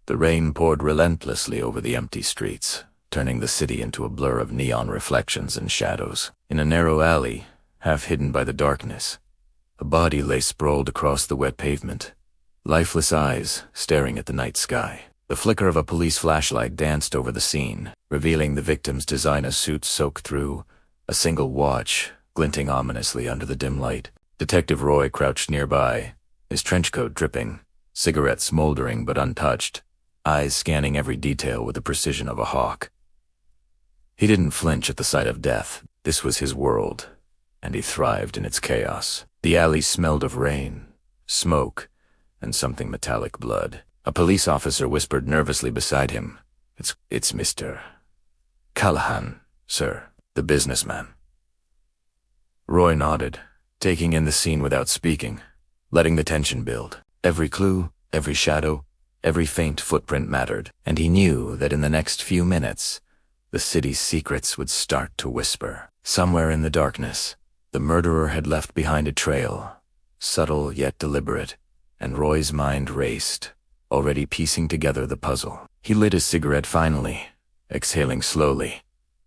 The rain poured relentlessly over the empty streets, turning the city into a blur of neon reflections and shadows. In a narrow alley, half hidden by the darkness, a body lay sprawled across the wet pavement, lifeless eyes staring at the night sky. The flicker of a police flashlight danced over the scene, revealing the victim's designer suit soaked through, a single watch glinting ominously under the dim light. Detective Roy crouched nearby, his trench coat dripping, cigarette smoldering but untouched, eyes scanning every detail with the precision of a hawk. He didn't flinch at the sight of death. This was his world, and he thrived in its chaos. The alley smelled of rain, smoke, and something metallic blood. A police officer whispered nervously beside him, It's Mr. Callahan, sir, the businessman." Roy nodded, taking in the scene without speaking, letting the tension build. Every clue, every shadow, every faint footprint mattered, and he knew that in the next few minutes, the city's secrets would start to whisper. Somewhere in the darkness, the murderer had left behind a trail, subtle yet deliberate, and Roy's mind raced, already piecing together the puzzle. He lit his cigarette finally, exhaling slowly,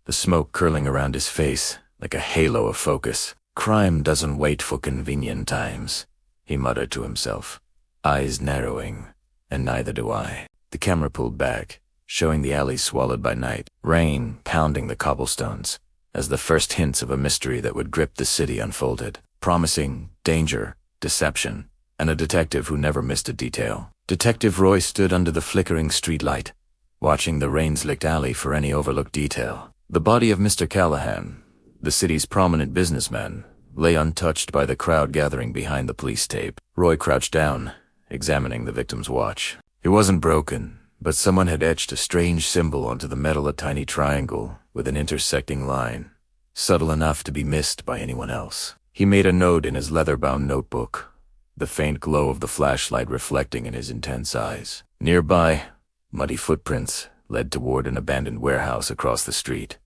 the smoke curling around his face like a halo of focus. "Crime doesn't wait for convenient times," he muttered to himself, eyes narrowing, "and neither do I." The camera pulled back, showing the alley swallowed by night, rain pounding the cobblestones, as the first hints of a mystery that would grip the city unfolded, promising danger, deception, and a detective who never missed a detail. Detective Roy stood under the flickering streetlight, watching the rain-slicked alley for any overlooked detail. The body of Mr. Callahan, the city's prominent businessman, lay untouched by the crowd gathering behind the police tape. Roy crouched down, examining the victim's watch. It wasn't broken, but someone had etched a strange symbol onto the metal, a tiny triangle with an intersecting line, subtle enough to be missed by anyone else. He made a note in his leather-bound notebook, the faint glow of the flashlight reflecting in his intense eyes. Nearby, muddy footprints led toward an abandoned warehouse across the street,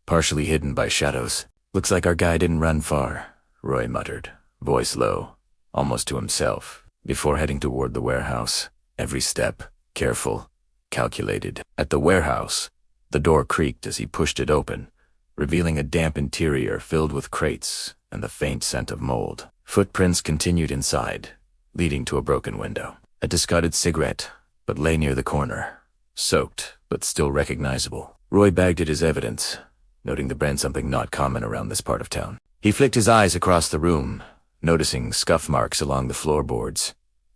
partially hidden by shadows. "Looks like our guy didn't run far," Roy muttered, voice low, almost to himself, before heading toward the warehouse, every step careful, calculated. At the warehouse, the door creaked as he pushed it open, revealing a damp interior filled with crates and the faint scent of mold. Footprints continued inside, leading to a broken window. A discarded cigarette, but lay near the corner, soaked but still recognizable. Roy bagged it as evidence, noting the brand something not common around this part of town. He flicked his eyes across the room, noticing scuff marks along the floorboards.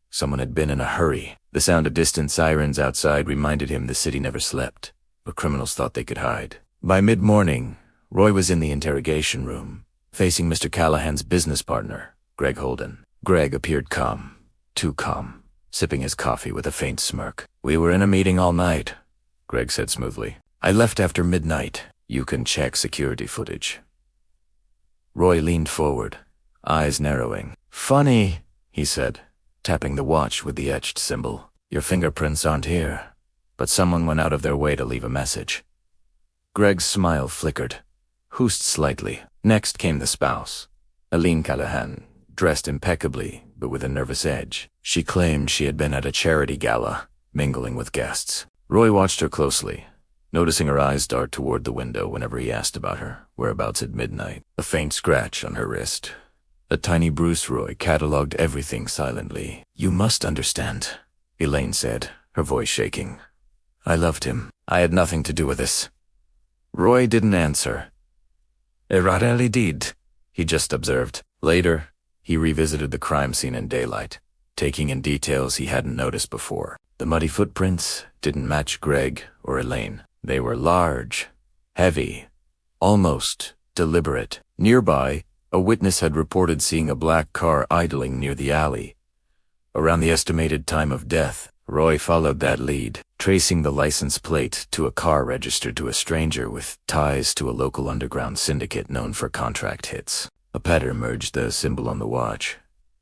Someone had been in a hurry. The sound of distant sirens outside reminded him the city never slept, but criminals thought they could hide. By mid-morning, Roy was in the interrogation room, facing Mr. Callahan's business partner, Greg Holden. Greg appeared calm, too calm, sipping his coffee with a faint smirk. "We were in a meeting all night," Greg said smoothly. "I left after midnight. You can check security footage." Roy leaned forward, eyes narrowing. "Funny," he said, tapping the watch with the etched symbol. "Your fingerprints aren't here, but someone went out of their way to leave a message." Greg's smile flickered, hoosed slightly. Next came the spouse, Aline Callahan, dressed impeccably but with a nervous edge. She claimed she had been at a charity gala, mingling with guests. Roy watched her closely, noticing her eyes dart toward the window whenever he asked about her whereabouts at midnight. A faint scratch on her wrist. A tiny bruise. Roy catalogued everything silently. "You must understand," Elaine said, her voice shaking. "I loved him. I had nothing to do with this." Roy didn't answer. "I really did," he just observed. Later, he revisited the crime scene in daylight, taking in details he hadn't noticed before. The muddy footprints didn't match Greg or Elaine. They were large, heavy, almost deliberate. Nearby, a witness had reported seeing a black car idling near the alley. Around the estimated time of death, Roy followed that lead, tracing the license plate to a car registered to a stranger with ties to a local underground syndicate known for contract hits. A pattern merged the symbol on the watch,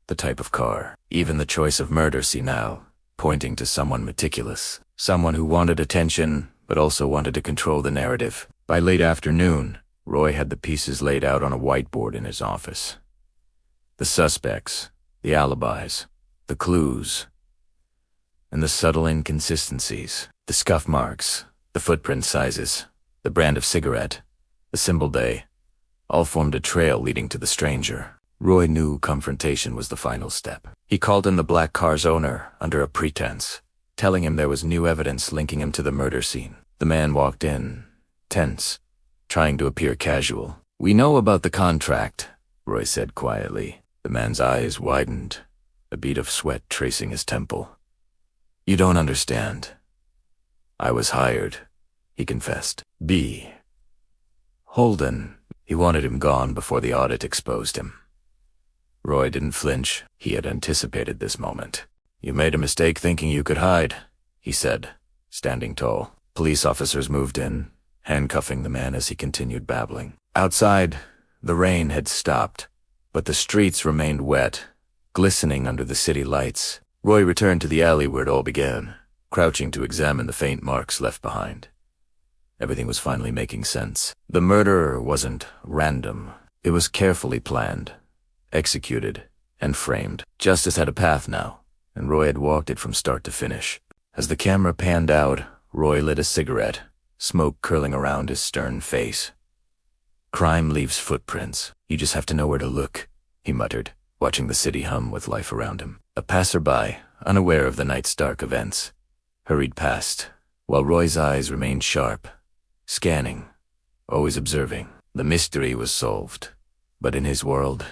the type of car, even the choice of murder scene now, pointing to someone meticulous, someone who wanted attention but also wanted to control the narrative. By late afternoon, Roy had the pieces laid out on a whiteboard in his office. The suspects, the alibis, the clues. and the subtle inconsistencies, the scuff marks, the footprint sizes, the brand of cigarette, the symbol day, all formed a trail leading to the stranger. Roy knew confrontation was the final step. He called in the black car's owner under a pretense, telling him there was new evidence linking him to the murder scene. The man walked in, tense, trying to appear casual. "We know about the contract," Roy said quietly. The man's eyes widened, a bead of sweat tracing his temple. "You don't understand. I was hired," he confessed. B. Holden. He wanted him gone before the audit exposed him. Roy didn't flinch. He had anticipated this moment. "You made a mistake thinking you could hide," he said, standing tall. Police officers moved in, handcuffing the man as he continued babbling. Outside, the rain had stopped, but the streets remained wet, glistening under the city lights. Roy returned to the alley where it all began, crouching to examine the faint marks left behind. Everything was finally making sense. The murder wasn't random. It was carefully planned, executed, and framed. Justice had a path now, and Roy had walked it from start to finish. As the camera panned out, Roy lit a cigarette, smoke curling around his stern face. "Crime leaves footprints. You just have to know where to look," he muttered, watching the city hum with life around him. A passerby, unaware of the night's dark events, hurried past, while Roy's eyes remained sharp, scanning, always observing. The mystery was solved, but in his world,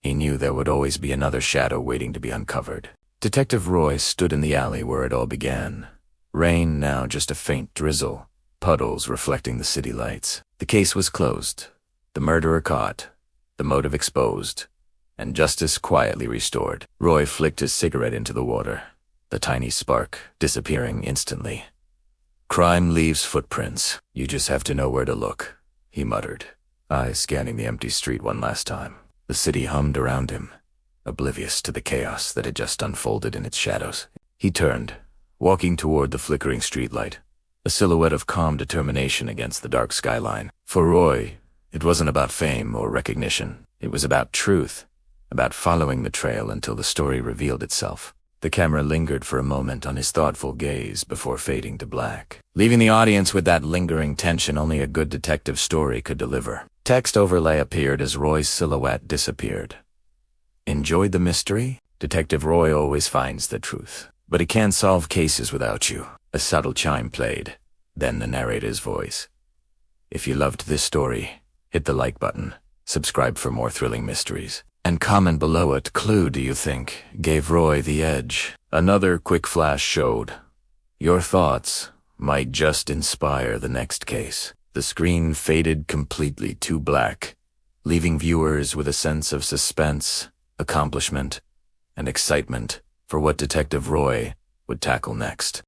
he knew there would always be another shadow waiting to be uncovered. Detective Roy stood in the alley where it all began. Rain now just a faint drizzle, puddles reflecting the city lights. The case was closed, the murderer caught, the motive exposed, and justice quietly restored. Roy flicked his cigarette into the water, the tiny spark disappearing instantly. "Crime leaves footprints. You just have to know where to look," he muttered, eyes scanning the empty street one last time. The city hummed around him, oblivious to the chaos that had just unfolded in its shadows. He turned, walking toward the flickering streetlight, a silhouette of calm determination against the dark skyline. For Roy, it wasn't about fame or recognition. It was about truth, about following the trail until the story revealed itself. The camera lingered for a moment on his thoughtful gaze before fading to black, leaving the audience with that lingering tension only a good detective story could deliver. Text overlay appeared as Roy's silhouette disappeared. "Enjoyed the mystery? Detective Roy always finds the truth, but he can't solve cases without you." A subtle chime played, then the narrator's voice. "If you loved this story, hit the like button, subscribe for more thrilling mysteries, and comment below what clue do you think gave Roy the edge." Another quick flash showed. Your thoughts might just inspire the next case. The screen faded completely to black, leaving viewers with a sense of suspense, accomplishment, and excitement for what Detective Roy would tackle next.